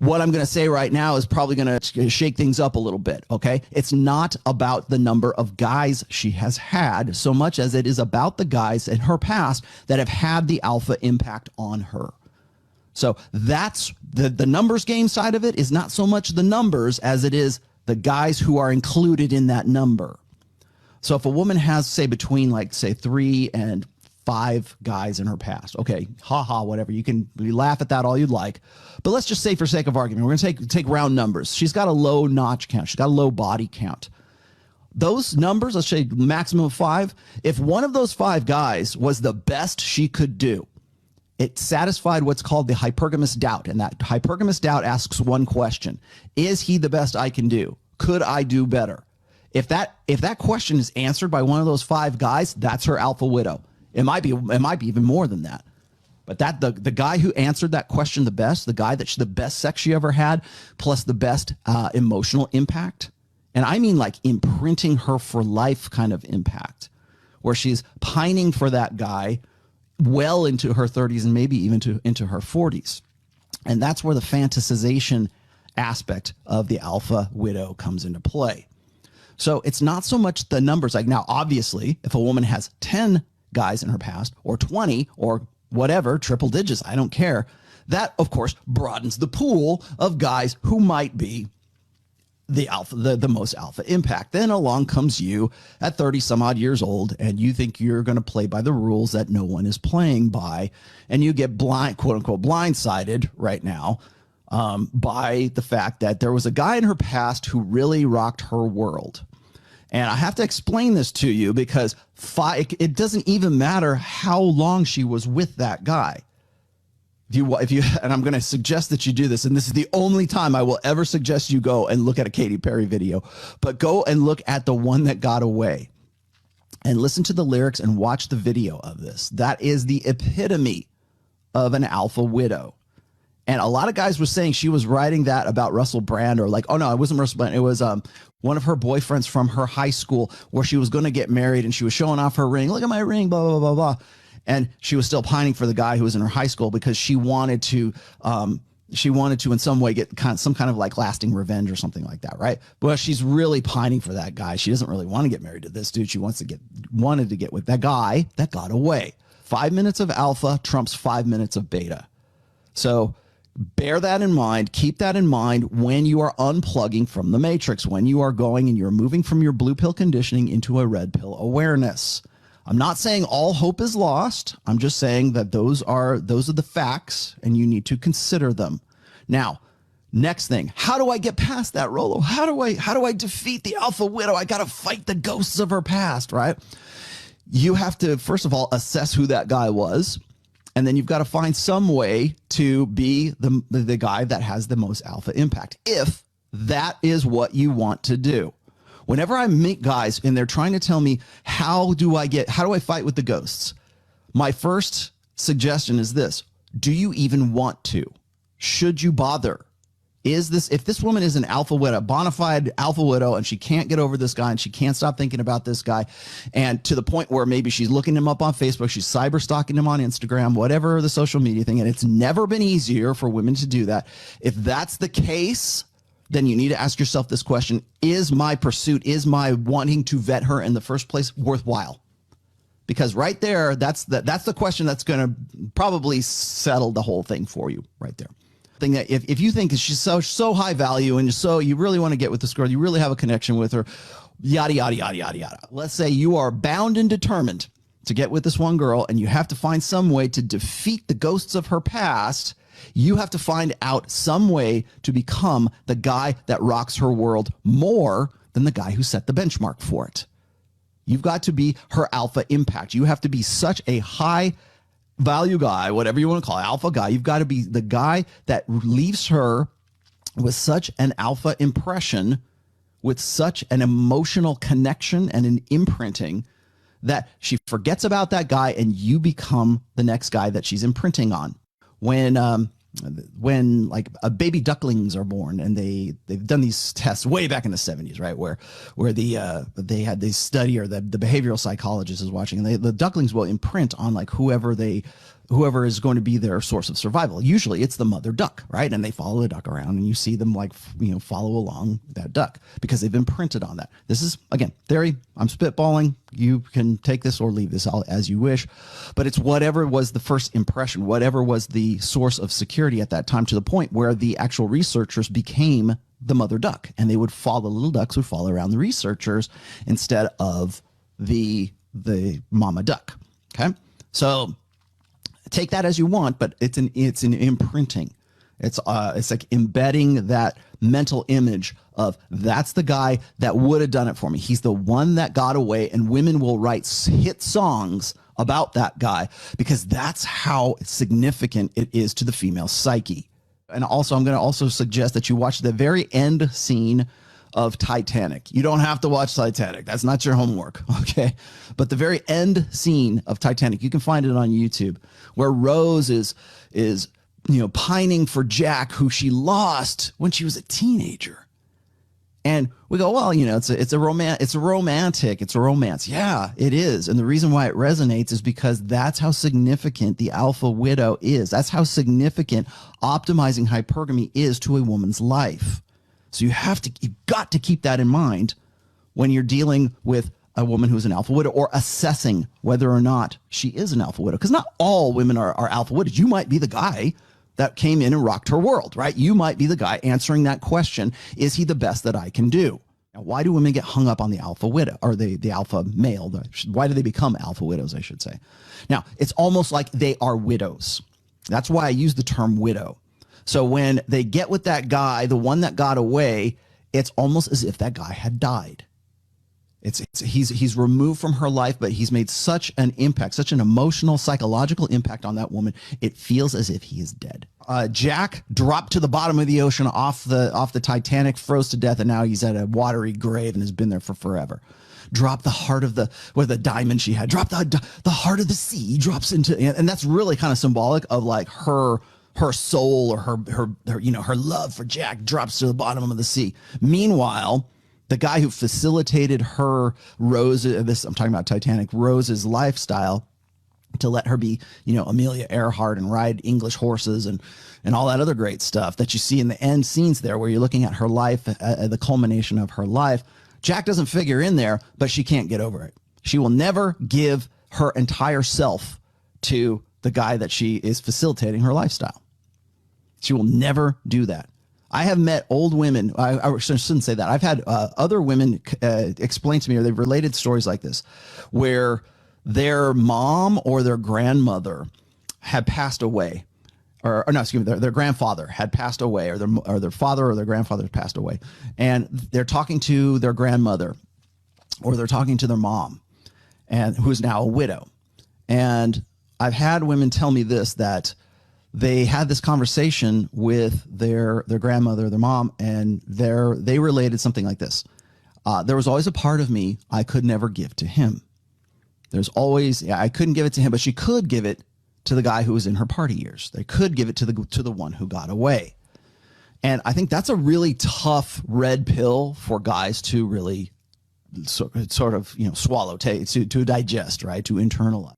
what I'm going to say right now is probably going to shake things up a little bit, okay? It's not about the number of guys she has had so much as it is about the guys in her past that have had the alpha impact on her. So that's the numbers game side of it is not so much the numbers as it is the guys who are included in that number. So if a woman has, say, between like, say, 3 and 5 guys in her past, okay, whatever. You can laugh at that all you'd like. But let's just say, for sake of argument, we're going to take round numbers. She's got a low notch count. She's got a low body count. Those numbers, let's say maximum of 5. If one of those 5 guys was the best she could do, it satisfied what's called the hypergamous doubt. And that hypergamous doubt asks one question. Is he the best I can do? Could I do better? If that question is answered by one of those 5 guys, that's her alpha widow. It might be even more than that. But the guy who answered that question the best, the guy that's the best sex she ever had, plus the best emotional impact. And I mean like imprinting her for life kind of impact, where she's pining for that guy well into her 30s and maybe even into her 40s. And that's where the fantasization aspect of the alpha widow comes into play. So it's not so much the numbers. Like now, obviously, if a woman has 10 guys in her past or 20 or whatever, triple digits, I don't care. That, of course, broadens the pool of guys who might be the alpha, the most alpha impact. Then along comes you at 30 some odd years old, and you think you're going to play by the rules that no one is playing by. And you get quote unquote, blindsided right now by the fact that there was a guy in her past who really rocked her world. And I have to explain this to you because it doesn't even matter how long she was with that guy. If you, and I'm going to suggest that you do this, and this is the only time I will ever suggest you go and look at a Katy Perry video, but go and look at the one that got away and listen to the lyrics and watch the video of this. That is the epitome of an alpha widow. And a lot of guys were saying she was writing that about Russell Brand, or like, oh no, it wasn't Russell Brand. It was one of her boyfriends from her high school where she was going to get married and she was showing off her ring. Look at my ring, blah, blah, blah, blah. And she was still pining for the guy who was in her high school because she wanted to in some way get some kind of like lasting revenge or something like that, right? But she's really pining for that guy. She doesn't really want to get married to this dude. She wanted to get with that guy that got away. 5 minutes of alpha trumps 5 minutes of beta. So bear that in mind. Keep that in mind when you are unplugging from the matrix, when you are going and you're moving from your blue pill conditioning into a red pill awareness. I'm not saying all hope is lost. I'm just saying that those are the facts and you need to consider them. Now, next thing, how do I get past that, Rolo? How do I defeat the alpha widow? I got to fight the ghosts of her past, right? You have to, first of all, assess who that guy was. And then you've got to find some way to be the guy that has the most alpha impact, if that is what you want to do. Whenever I meet guys and they're trying to tell me, how do I fight with the ghosts? My first suggestion is this. Do you even want to? Should you bother? If this woman is an alpha widow, a bona fide alpha widow, and she can't get over this guy and she can't stop thinking about this guy, and to the point where maybe she's looking him up on Facebook, she's cyber stalking him on Instagram, whatever the social media thing, and it's never been easier for women to do that. If that's the case, then you need to ask yourself this question: is my pursuit, is my wanting to vet her in the first place worthwhile? Because right there, that's the question that's going to probably settle the whole thing for you right there. Thing that if you think she's so high value and so you really want to get with this girl, you really have a connection with her, yada, yada, yada, yada, yada. Let's say you are bound and determined to get with this one girl and you have to find some way to defeat the ghosts of her past. You have to find out some way to become the guy that rocks her world more than the guy who set the benchmark for it. You've got to be her alpha impact. You have to be such a high value guy, whatever you want to call it, alpha guy. You've got to be the guy that leaves her with such an alpha impression, with such an emotional connection and an imprinting that she forgets about that guy and you become the next guy that she's imprinting on. When like baby ducklings are born, and they've done these tests way back in the 70s, right? Where they had this study, or the behavioral psychologist is watching, and the ducklings will imprint on like whoever they whoever is going to be their source of survival. Usually it's the mother duck, right? And they follow the duck around, and you see them like, follow along that duck because they've been printed on that. This is, again, theory. I'm spitballing. You can take this or leave this out as you wish, but it's whatever was the first impression, whatever was the source of security at that time, to the point where the actual researchers became the mother duck, and they would follow, the little ducks would follow around the researchers instead of the mama duck. Okay. So take that as you want, but it's an imprinting. It's like embedding that mental image of, that's the guy that would have done it for me. He's the one that got away, and women will write hit songs about that guy because that's how significant it is to the female psyche. And also, I'm going to also suggest that you watch the very end scene of Titanic. You don't have to watch Titanic. That's not your homework. Okay. But the very end scene of Titanic, you can find it on YouTube, where Rose is, pining for Jack, who she lost when she was a teenager. And we go, well, it's a romance. Yeah, it is. And the reason why it resonates is because that's how significant the alpha widow is. That's how significant optimizing hypergamy is to a woman's life. So you've got to keep that in mind when you're dealing with a woman who's an alpha widow, or assessing whether or not she is an alpha widow. Because not all women are alpha widows. You might be the guy that came in and rocked her world, right? You might be the guy answering that question. Is he the best that I can do? Now, why do women get hung up on the alpha widow, or the alpha male? Why do they become alpha widows, I should say? Now, it's almost like they are widows. That's why I use the term widow. So when they get with that guy, the one that got away, it's almost as if that guy had died. He's removed from her life, but he's made such an impact, such an emotional, psychological impact on that woman. It feels as if he is dead. Jack dropped to the bottom of the ocean off the Titanic, froze to death, and now he's at a watery grave and has been there for forever. Drop the heart of the diamond she had. Drop the heart of the sea. Drops into, and that's really kind of symbolic of like her soul, or her love for Jack drops to the bottom of the sea. Meanwhile, the guy who facilitated her, Rose, I'm talking about Titanic, Rose's lifestyle, to let her be, Amelia Earhart and ride English horses and all that other great stuff that you see in the end scenes there, where you're looking at her life, the culmination of her life. Jack doesn't figure in there, but she can't get over it. She will never give her entire self to the guy that she is facilitating her lifestyle. She will never do that. I have met old women. I shouldn't say that. I've had other women explain to me, or they've related stories like this, where their mom or their grandmother had passed away, or no, excuse me, their grandfather had passed away, or their father or their grandfather had passed away, and they're talking to their grandmother, or they're talking to their mom, and who's now a widow. And I've had women tell me this, that they had this conversation with their grandmother, their mom, and they related something like this. There was always a part of me I could never give to him. I couldn't give it to him, but she could give it to the guy who was in her party years. They could give it to the one who got away. And I think that's a really tough red pill for guys to really sort of swallow, to digest, right, to internalize.